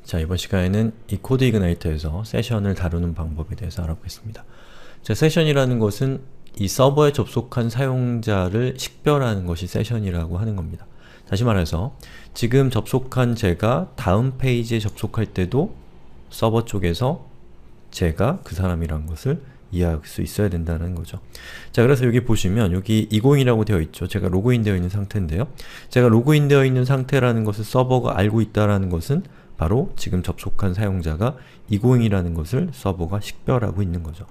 자, 이번 시간에는 이 코드 이그나이터에서 세션을 다루는 방법에 대해서 알아보겠습니다. 자, 세션이라는 것은 이 서버에 접속한 사용자를 식별하는 것이 세션이라고 하는 겁니다. 다시 말해서 지금 접속한 제가 다음 페이지에 접속할 때도 서버 쪽에서 제가 그 사람이란 것을 이해할 수 있어야 된다는 거죠. 자, 그래서 여기 보시면 여기 20이라고 되어 있죠. 제가 로그인 되어 있는 상태인데요. 제가 로그인 되어 있는 상태라는 것을 서버가 알고 있다는 것은 바로 지금 접속한 사용자가 20이라는 것을 서버가 식별하고 있는 거죠.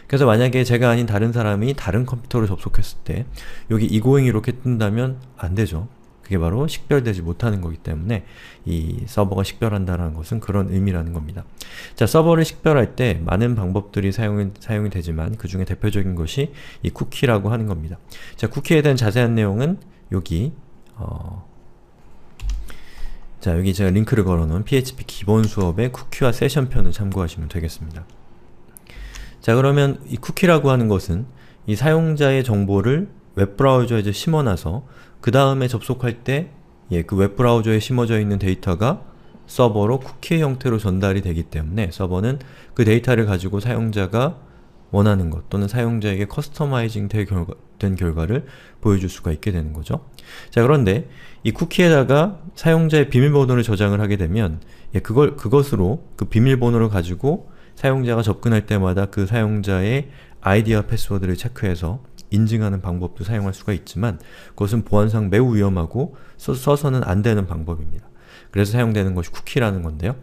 그래서 만약에 제가 아닌 다른 사람이 다른 컴퓨터로 접속했을 때 여기 20이 이렇게 뜬다면 안 되죠. 그게 바로 식별되지 못하는 거기 때문에 이 서버가 식별한다는 것은 그런 의미라는 겁니다. 자, 서버를 식별할 때 많은 방법들이 사용이 되지만 그 중에 대표적인 것이 이 쿠키라고 하는 겁니다. 자, 쿠키에 대한 자세한 내용은 여기 자, 여기 제가 링크를 걸어놓은 PHP 기본 수업의 쿠키와 세션 편을 참고하시면 되겠습니다. 자, 그러면 이 쿠키라고 하는 것은 이 사용자의 정보를 웹브라우저에 이제 심어놔서 그 다음에 접속할 때 그 웹브라우저에 심어져 있는 데이터가 서버로 쿠키의 형태로 전달이 되기 때문에 서버는 그 데이터를 가지고 사용자가 원하는 것 또는 사용자에게 커스터마이징 된 결과를 보여줄 수가 있게 되는 거죠. 자, 그런데 이 쿠키에다가 사용자의 비밀번호를 저장을 하게 되면 그것으로 그 비밀번호를 가지고 사용자가 접근할 때마다 그 사용자의 아이디와 패스워드를 체크해서 인증하는 방법도 사용할 수가 있지만 그것은 보안상 매우 위험하고 써서는 안 되는 방법입니다. 그래서 사용되는 것이 쿠키라는 건데요.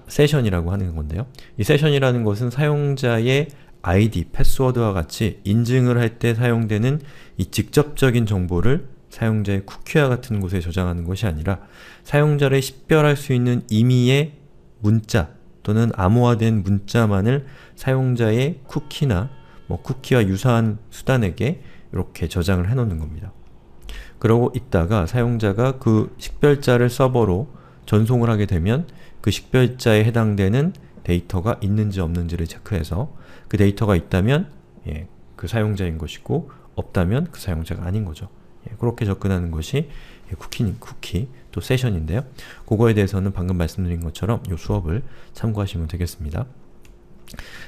세션이라고 하는 건데요. 이 세션이라는 것은 사용자의 아이디, 패스워드와 같이 인증을 할 때 사용되는 이 직접적인 정보를 사용자의 쿠키와 같은 곳에 저장하는 것이 아니라 사용자를 식별할 수 있는 임의의 문자 또는 암호화된 문자만을 사용자의 쿠키나 쿠키와 유사한 수단에게 이렇게 저장을 해놓는 겁니다. 그러고 있다가 사용자가 그 식별자를 서버로 전송을 하게 되면 그 식별자에 해당되는 데이터가 있는지 없는지를 체크해서 그 데이터가 있다면 그 사용자인 것이고 없다면 그 사용자가 아닌 거죠. 그렇게 접근하는 것이 쿠키 또 세션인데요. 그거에 대해서는 방금 말씀드린 것처럼 이 수업을 참고하시면 되겠습니다.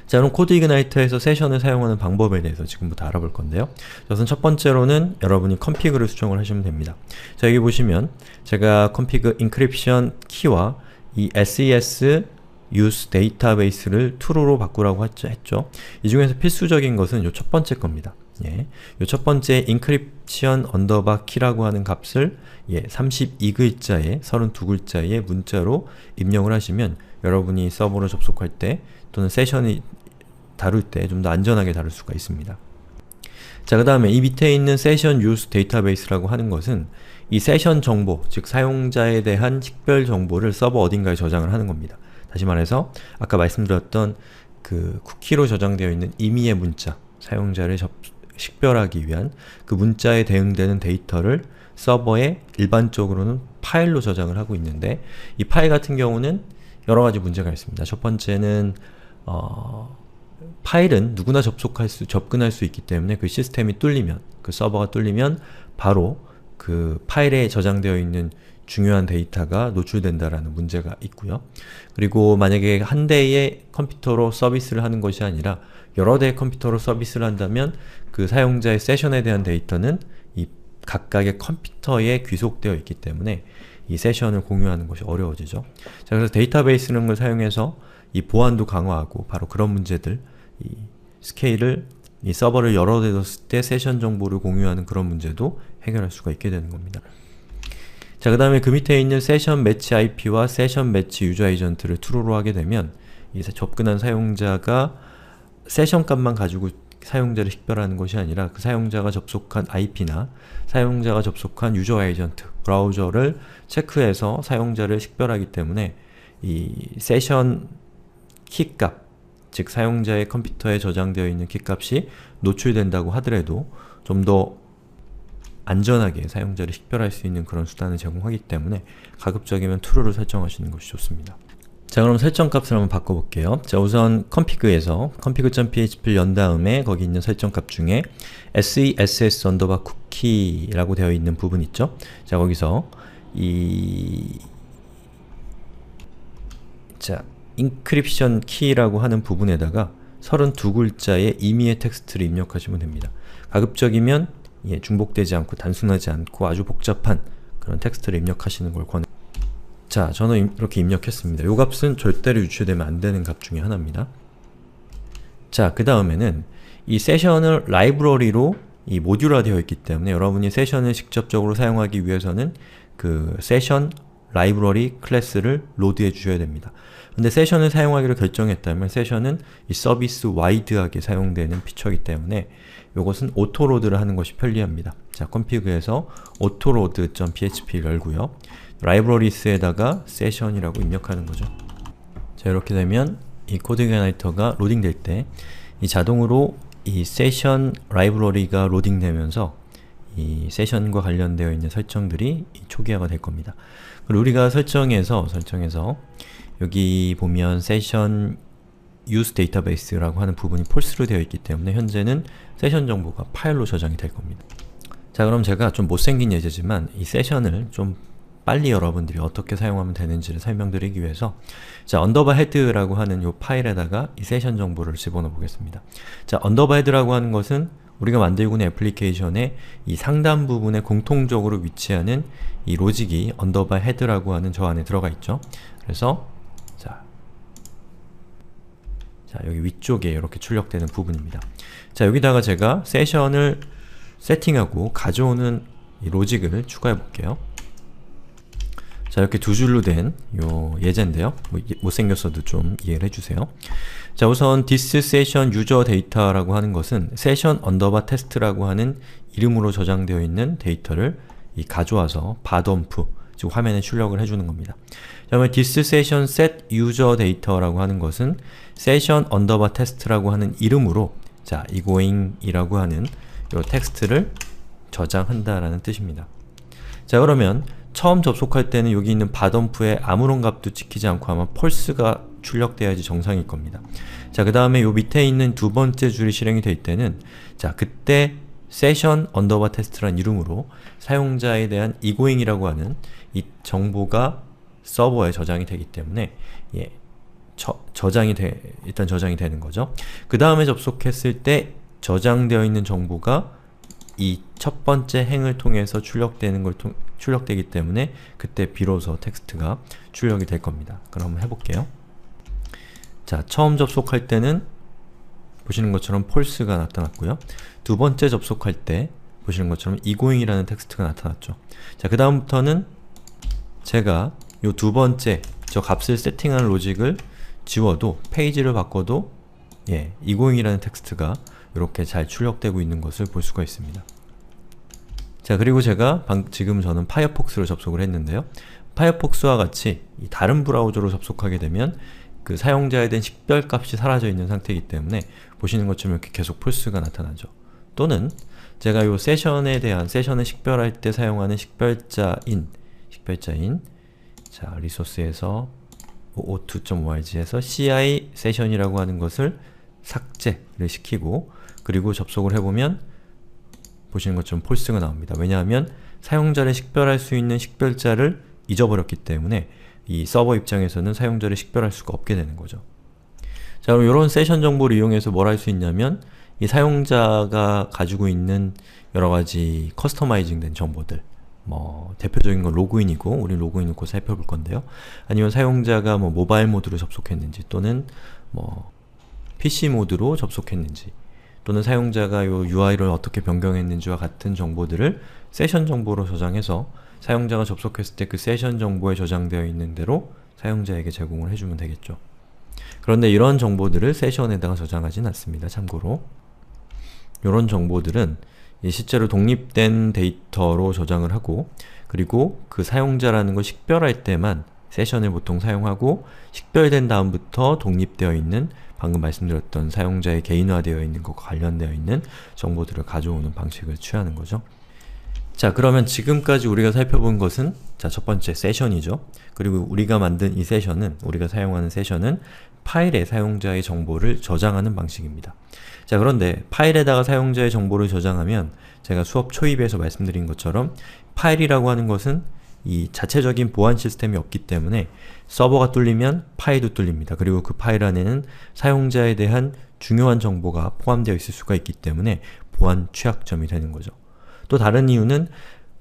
자, 그럼 코드 이그나이터에서 세션을 사용하는 방법에 대해서 지금부터 알아볼 건데요. 우선 첫 번째로는 여러분이 컴피그를 수정을 하시면 됩니다. 자, 여기 보시면 제가 컴피그 인크립션 키와 이 SES use database를 true로 바꾸라고 했죠. 이 중에서 필수적인 것은 이 첫 번째 겁니다. 이 첫 번째 encryption underbar key라고 하는 값을 32글자에 32글자의 문자로 입력을 하시면 여러분이 서버로 접속할 때 또는 세션이 다룰 때 좀 더 안전하게 다룰 수가 있습니다. 자, 그 다음에 이 밑에 있는 session use database라고 하는 것은 이 세션 정보, 즉 사용자에 대한 식별 정보를 서버 어딘가에 저장을 하는 겁니다. 다시 말해서 아까 말씀드렸던 그 쿠키로 저장되어 있는 임의의 문자, 사용자를 식별하기 위한 그 문자에 대응되는 데이터를 서버에 일반적으로는 파일로 저장을 하고 있는데 이 파일 같은 경우는 여러가지 문제가 있습니다. 첫 번째는 파일은 누구나 접근할 수 있기 때문에 그 시스템이 뚫리면, 그 서버가 뚫리면 바로 그 파일에 저장되어 있는 중요한 데이터가 노출된다라는 문제가 있고요. 그리고 만약에 한 대의 컴퓨터로 서비스를 하는 것이 아니라 여러 대의 컴퓨터로 서비스를 한다면 그 사용자의 세션에 대한 데이터는 이 각각의 컴퓨터에 귀속되어 있기 때문에 이 세션을 공유하는 것이 어려워지죠. 자, 그래서 데이터베이스라는 걸 사용해서 이 보안도 강화하고 바로 그런 문제들, 이 스케일을, 이 서버를 여러 대 뒀을 때 세션 정보를 공유하는 그런 문제도 해결할 수가 있게 되는 겁니다. 자, 그 다음에 그 밑에 있는 세션 매치 IP와 세션 매치 유저 에이전트를 true로 하게 되면 이 접근한 사용자가 세션 값만 가지고 사용자를 식별하는 것이 아니라 그 사용자가 접속한 IP나 사용자가 접속한 유저 에이전트, 브라우저를 체크해서 사용자를 식별하기 때문에 이 세션 키값, 즉 사용자의 컴퓨터에 저장되어 있는 키값이 노출된다고 하더라도 좀 더 안전하게 사용자를 식별할 수 있는 그런 수단을 제공하기 때문에 가급적이면 true를 설정하시는 것이 좋습니다. 자, 그럼 설정 값을 한번 바꿔볼게요. 자, 우선 config에서 config.php를 연 다음에 거기 있는 설정 값 중에 sess underbar cookie라고 되어 있는 부분 있죠? 자, 거기서 이 자, 인크립션 키라고 하는 부분에다가 32글자의 임의의 텍스트를 입력하시면 됩니다. 가급적이면 중복되지 않고 단순하지 않고 아주 복잡한 그런 텍스트를 입력하시는 걸 권해요. 자, 저는 이렇게 입력했습니다. 이 값은 절대로 유출되면 안 되는 값 중에 하나입니다. 자, 그 다음에는 이 세션을 라이브러리로 이 모듈화 되어 있기 때문에 여러분이 세션을 직접적으로 사용하기 위해서는 그 세션 라이브러리 클래스를 로드해 주셔야 됩니다. 근데 세션을 사용하기로 결정했다면 세션은 이 서비스 와이드하게 사용되는 피처이기 때문에 이것은 오토로드를 하는 것이 편리합니다. 자, config에서 autoload.php 열고요. 라이브러리스에다가 세션이라고 입력하는 거죠. 자, 이렇게 되면 이 코드 이그나이터가 로딩 될 때 이 자동으로 이 세션 라이브러리가 로딩 되면서 이 세션과 관련되어 있는 설정들이 초기화가 될 겁니다. 그리고 우리가 설정해서 여기 보면 세션 use database라고 하는 부분이 false로 되어 있기 때문에 현재는 세션 정보가 파일로 저장이 될 겁니다. 자, 그럼 제가 좀 못생긴 예제지만 이 세션을 좀 빨리 여러분들이 어떻게 사용하면 되는지를 설명드리기 위해서 자, underbarhead라고 하는 이 파일에다가 이 세션 정보를 집어넣어 보겠습니다. 자, underbarhead라고 하는 것은 우리가 만들고 있는 애플리케이션의 이 상단 부분에 공통적으로 위치하는 이 로직이 underbarhead라고 하는 저 안에 들어가 있죠. 그래서 자, 여기 위쪽에 이렇게 출력되는 부분입니다. 자, 여기다가 제가 세션을 세팅하고 가져오는 이 로직을 추가해 볼게요. 자, 이렇게 두 줄로 된 요 예제인데요. 못생겼어도 좀 이해를 해주세요. 자, 우선 this session user data라고 하는 것은 session underbar test라고 하는 이름으로 저장되어 있는 데이터를 가져와서 바덤프, 즉 화면에 출력을 해주는 겁니다. 자, 그러면 this session set user data라고 하는 것은 session underbar test라고 하는 이름으로 자, egoing이라고 하는 요 텍스트를 저장한다라는 뜻입니다. 자, 그러면 처음 접속할 때는 여기 있는 바덤프에 아무런 값도 찍히지 않고 아마 false가 출력돼야지 정상일 겁니다. 자, 그 다음에 요 밑에 있는 두 번째 줄이 실행이 될 때는 자, 그때 session underbar test라는 이름으로 사용자에 대한 egoing이라고 하는 이 정보가 서버에 저장이 되기 때문에 일단 저장이 되는 거죠. 그 다음에 접속했을 때 저장되어 있는 정보가 이 첫 번째 행을 통해서 출력되기 때문에 그때 비로소 텍스트가 출력이 될 겁니다. 그럼 한번 해볼게요. 자, 처음 접속할 때는 보시는 것처럼 false가 나타났고요. 두 번째 접속할 때 보시는 것처럼 egoing이라는 텍스트가 나타났죠. 자, 그 다음부터는 제가 요 두 번째 저 값을 세팅하는 로직을 지워도 페이지를 바꿔도 egoing이라는 텍스트가 이렇게 잘 출력되고 있는 것을 볼 수가 있습니다. 자, 그리고 제가 지금 저는 파이어폭스로 접속을 했는데요. 파이어폭스와 같이 다른 브라우저로 접속하게 되면 그 사용자에 대한 식별값이 사라져 있는 상태이기 때문에 보시는 것처럼 이렇게 계속 false가 나타나죠. 또는 제가 이 세션을 식별할 때 사용하는 식별자인 자, 리소스에서 o2.org에서 ci 세션이라고 하는 것을 삭제를 시키고 그리고 접속을 해보면 보시는 것처럼 false가 나옵니다. 왜냐하면 사용자를 식별할 수 있는 식별자를 잊어버렸기 때문에 이 서버 입장에서는 사용자를 식별할 수가 없게 되는 거죠. 자, 그럼 이런 세션 정보를 이용해서 뭘 할 수 있냐면 이 사용자가 가지고 있는 여러가지 커스터마이징 된 정보들, 대표적인 건 로그인이고 우리 로그인을 곧 살펴볼 건데요. 아니면 사용자가 모바일 모드로 접속했는지 또는 PC 모드로 접속했는지 또는 사용자가 요 UI를 어떻게 변경했는지와 같은 정보들을 세션 정보로 저장해서 사용자가 접속했을 때 그 세션 정보에 저장되어 있는 대로 사용자에게 제공을 해주면 되겠죠. 그런데 이런 정보들을 세션에다가 저장하진 않습니다. 참고로 이런 정보들은 실제로 독립된 데이터로 저장을 하고 그리고 그 사용자라는 걸 식별할 때만 세션을 보통 사용하고 식별된 다음부터 독립되어 있는 방금 말씀드렸던 사용자의 개인화되어 있는 것과 관련되어 있는 정보들을 가져오는 방식을 취하는 거죠. 자, 그러면 지금까지 우리가 살펴본 것은 자, 첫 번째 세션이죠. 그리고 우리가 만든 이 세션은, 우리가 사용하는 세션은 파일에 사용자의 정보를 저장하는 방식입니다. 자, 그런데 파일에다가 사용자의 정보를 저장하면 제가 수업 초입에서 말씀드린 것처럼 파일이라고 하는 것은 이 자체적인 보안 시스템이 없기 때문에 서버가 뚫리면 파일도 뚫립니다. 그리고 그 파일 안에는 사용자에 대한 중요한 정보가 포함되어 있을 수가 있기 때문에 보안 취약점이 되는 거죠. 또 다른 이유는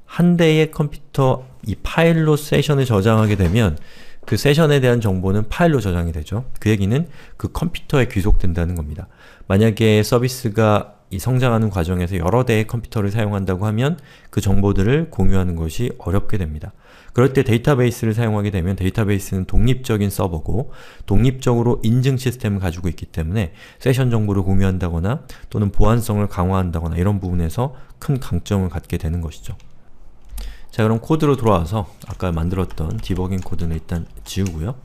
한 대의 컴퓨터 이 파일로 세션을 저장하게 되면 그 세션에 대한 정보는 파일로 저장이 되죠. 그 얘기는 그 컴퓨터에 귀속된다는 겁니다. 만약에 서비스가 이 성장하는 과정에서 여러 대의 컴퓨터를 사용한다고 하면 그 정보들을 공유하는 것이 어렵게 됩니다. 그럴 때 데이터베이스를 사용하게 되면 데이터베이스는 독립적인 서버고 독립적으로 인증 시스템을 가지고 있기 때문에 세션 정보를 공유한다거나 또는 보안성을 강화한다거나 이런 부분에서 큰 강점을 갖게 되는 것이죠. 자, 그럼 코드로 돌아와서 아까 만들었던 디버깅 코드는 일단 지우고요.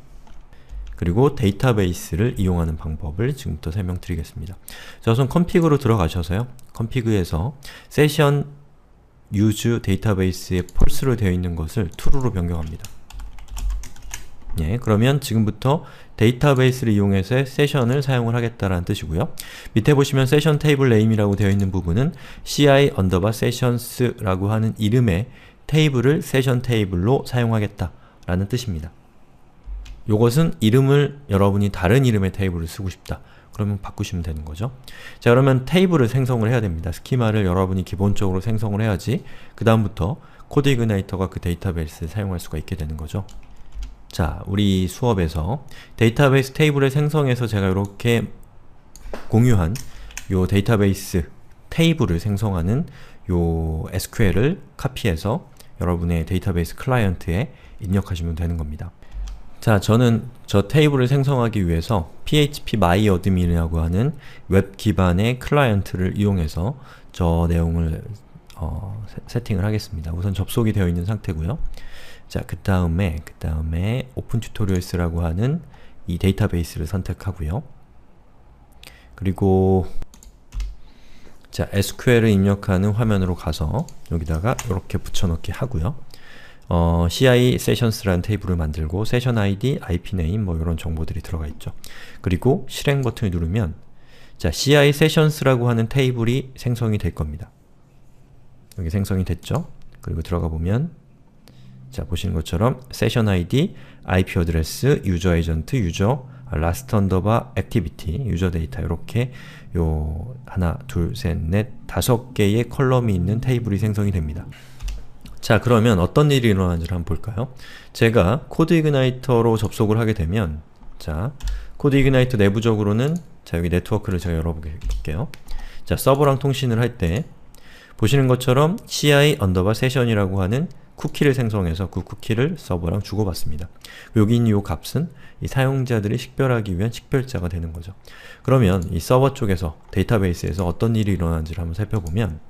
그리고 데이터베이스를 이용하는 방법을 지금부터 설명드리겠습니다. 자, 우선 컴피그로 들어가셔서요. 컴피그에서 세션 use 데이터베이스에 false로 되어 있는 것을 true로 변경합니다. 예, 그러면 지금부터 데이터베이스를 이용해서 세션을 사용을 하겠다라는 뜻이고요. 밑에 보시면 세션 테이블 네임이라고 되어 있는 부분은 ci_sessions라고 하는 이름의 테이블을 세션 테이블로 사용하겠다 라는 뜻입니다. 요것은 이름을 여러분이 다른 이름의 테이블을 쓰고 싶다. 그러면 바꾸시면 되는 거죠. 자, 그러면 테이블을 생성을 해야 됩니다. 스키마를 여러분이 기본적으로 생성을 해야지 그 다음부터 코드 이그나이터가 그 데이터베이스를 사용할 수가 있게 되는 거죠. 자, 우리 수업에서 데이터베이스 테이블을 생성해서 제가 이렇게 공유한 요 데이터베이스 테이블을 생성하는 요 SQL을 카피해서 여러분의 데이터베이스 클라이언트에 입력하시면 되는 겁니다. 자, 저는 저 테이블을 생성하기 위해서 phpMyAdmin이라고 하는 웹 기반의 클라이언트를 이용해서 저 내용을 세팅을 하겠습니다. 우선 접속이 되어 있는 상태고요. 자, 그 다음에 오픈튜토리얼스라고 하는 이 데이터베이스를 선택하고요. 그리고 자, SQL을 입력하는 화면으로 가서 여기다가 이렇게 붙여넣기 하고요. CI Sessions라는 테이블을 만들고 세션 ID, IP 네임 뭐 이런 정보들이 들어가 있죠. 그리고 실행 버튼을 누르면 자, CI Sessions라고 하는 테이블이 생성이 될 겁니다. 여기 생성이 됐죠? 그리고 들어가 보면 자, 보시는 것처럼 세션 ID, IP 어드레스, 유저 에이전트, 유저, last underbar activity, 유저 데이터 이렇게 요 하나, 둘, 셋, 넷, 5개의 컬럼이 있는 테이블이 생성이 됩니다. 자, 그러면 어떤 일이 일어나는지를 한번 볼까요? 제가 코드 이그나이터로 접속을 하게 되면 자, 코드 이그나이터 내부적으로는 자, 여기 네트워크를 제가 열어볼게요. 자, 서버랑 통신을 할 때 보시는 것처럼 ci_session이라고 하는 쿠키를 생성해서 그 쿠키를 서버랑 주고받습니다. 여기 있는 이 값은 이 사용자들이 식별하기 위한 식별자가 되는 거죠. 그러면 이 서버 쪽에서 데이터베이스에서 어떤 일이 일어나는지를 한번 살펴보면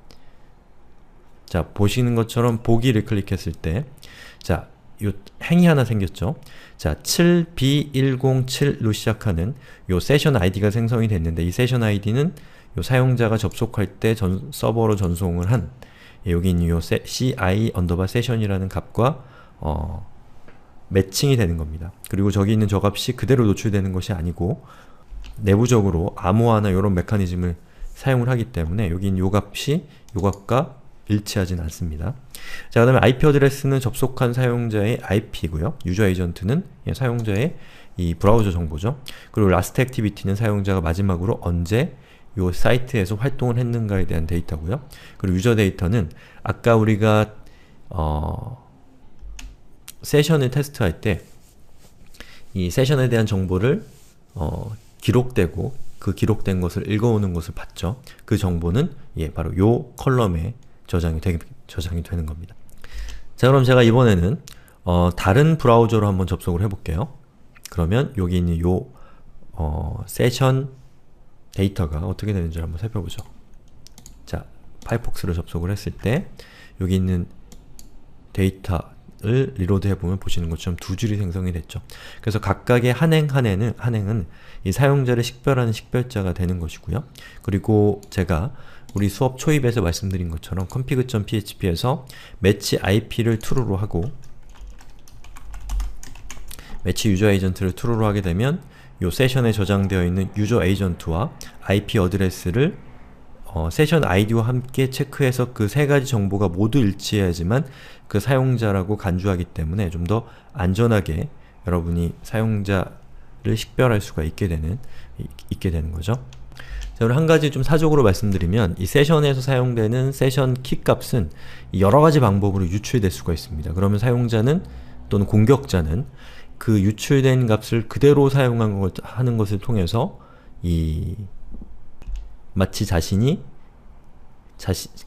자, 보시는 것처럼 보기를 클릭했을 때 자, 요 행이 하나 생겼죠. 자, 7B107로 시작하는 요 세션 ID가 생성이 됐는데 이 세션 ID는 요 사용자가 접속할 때 서버로 전송을 한 여기 있는 요 ci_session이라는 값과 매칭이 되는 겁니다. 그리고 저기 있는 저 값이 그대로 노출되는 것이 아니고 내부적으로 암호화나 이런 메커니즘을 사용을 하기 때문에 여기 있는 요 값이 요 값과 일치하진 않습니다. 자, 그 다음에 IP 어드레스는 접속한 사용자의 IP고요. 유저 에이전트는 사용자의 이 브라우저 정보죠. 그리고 last activity는 사용자가 마지막으로 언제 요 사이트에서 활동을 했는가에 대한 데이터고요. 그리고 유저 데이터는 아까 우리가 세션을 테스트할 때 이 세션에 대한 정보를 기록되고 그 기록된 것을 읽어오는 것을 봤죠. 그 정보는 바로 요 컬럼에 저장이 되는 겁니다. 자, 그럼 제가 이번에는 다른 브라우저로 한번 접속을 해볼게요. 그러면 여기 있는 요 세션 데이터가 어떻게 되는지 한번 살펴보죠. 자, 파이폭스로 접속을 했을 때 여기 있는 데이터를 리로드 해보면 보시는 것처럼 두 줄이 생성이 됐죠. 그래서 각각의 한 행은 이 사용자를 식별하는 식별자가 되는 것이고요. 그리고 제가 우리 수업 초입에서 말씀드린 것처럼 config.php에서 매치 IP를 true로 하고 매치 유저 에이전트를 true로 하게 되면 요 세션에 저장되어 있는 유저 에이전트와 IP 어드레스를 세션 아이디와 함께 체크해서 그 세 가지 정보가 모두 일치해야지만 그 사용자라고 간주하기 때문에 좀 더 안전하게 여러분이 사용자를 식별할 수가 있게 되는 거죠. 자, 그리고 한 가지 좀 사적으로 말씀드리면 이 세션에서 사용되는 세션 키 값은 여러 가지 방법으로 유출될 수가 있습니다. 그러면 사용자는 또는 공격자는 그 유출된 값을 그대로 사용하는 것을 통해서 마치 자신이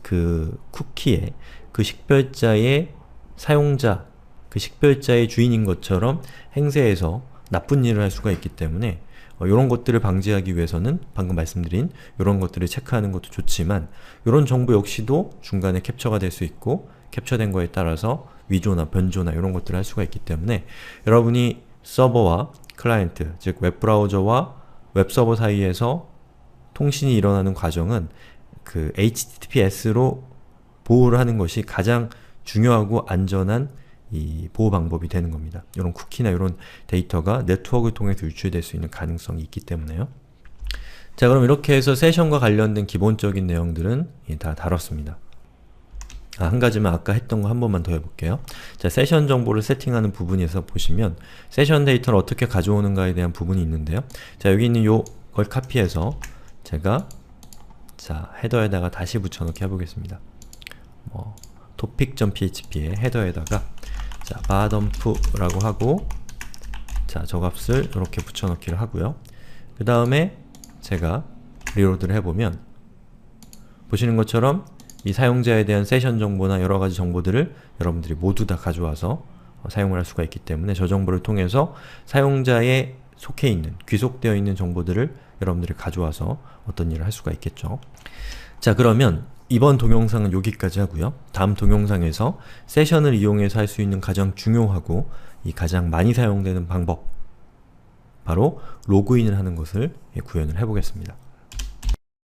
그 쿠키의 그 식별자의 사용자, 그 식별자의 주인인 것처럼 행세해서 나쁜 일을 할 수가 있기 때문에 이런 것들을 방지하기 위해서는 방금 말씀드린 이런 것들을 체크하는 것도 좋지만 이런 정보 역시도 중간에 캡처가 될 수 있고 캡처된 거에 따라서 위조나 변조나 이런 것들을 할 수가 있기 때문에 여러분이 서버와 클라이언트, 즉 웹브라우저와 웹서버 사이에서 통신이 일어나는 과정은 그 HTTPS로 보호를 하는 것이 가장 중요하고 안전한 이 보호 방법이 되는 겁니다. 이런 쿠키나 이런 데이터가 네트워크를 통해서 유출될 수 있는 가능성이 있기 때문에요. 자, 그럼 이렇게 해서 세션과 관련된 기본적인 내용들은 다 다뤘습니다. 한 가지만 아까 했던 거 한 번만 더 해볼게요. 자, 세션 정보를 세팅하는 부분에서 보시면 세션 데이터를 어떻게 가져오는가에 대한 부분이 있는데요. 자, 여기 있는 요걸 카피해서 제가 헤더에다가 다시 붙여넣기 해보겠습니다. topic.php의 헤더에다가 bottom프라고 하고 저 값을 이렇게 붙여넣기를 하고요. 그 다음에 제가 리로드를 해보면 보시는 것처럼 이 사용자에 대한 세션 정보나 여러가지 정보들을 여러분들이 모두 다 가져와서 사용을 할 수가 있기 때문에 저 정보를 통해서 사용자에 속해 있는, 귀속되어 있는 정보들을 여러분들이 가져와서 어떤 일을 할 수가 있겠죠. 자, 그러면 이번 동영상은 여기까지 하고요. 다음 동영상에서 세션을 이용해서 할 수 있는 가장 중요하고 가장 많이 사용되는 방법, 바로 로그인을 하는 것을 구현을 해보겠습니다.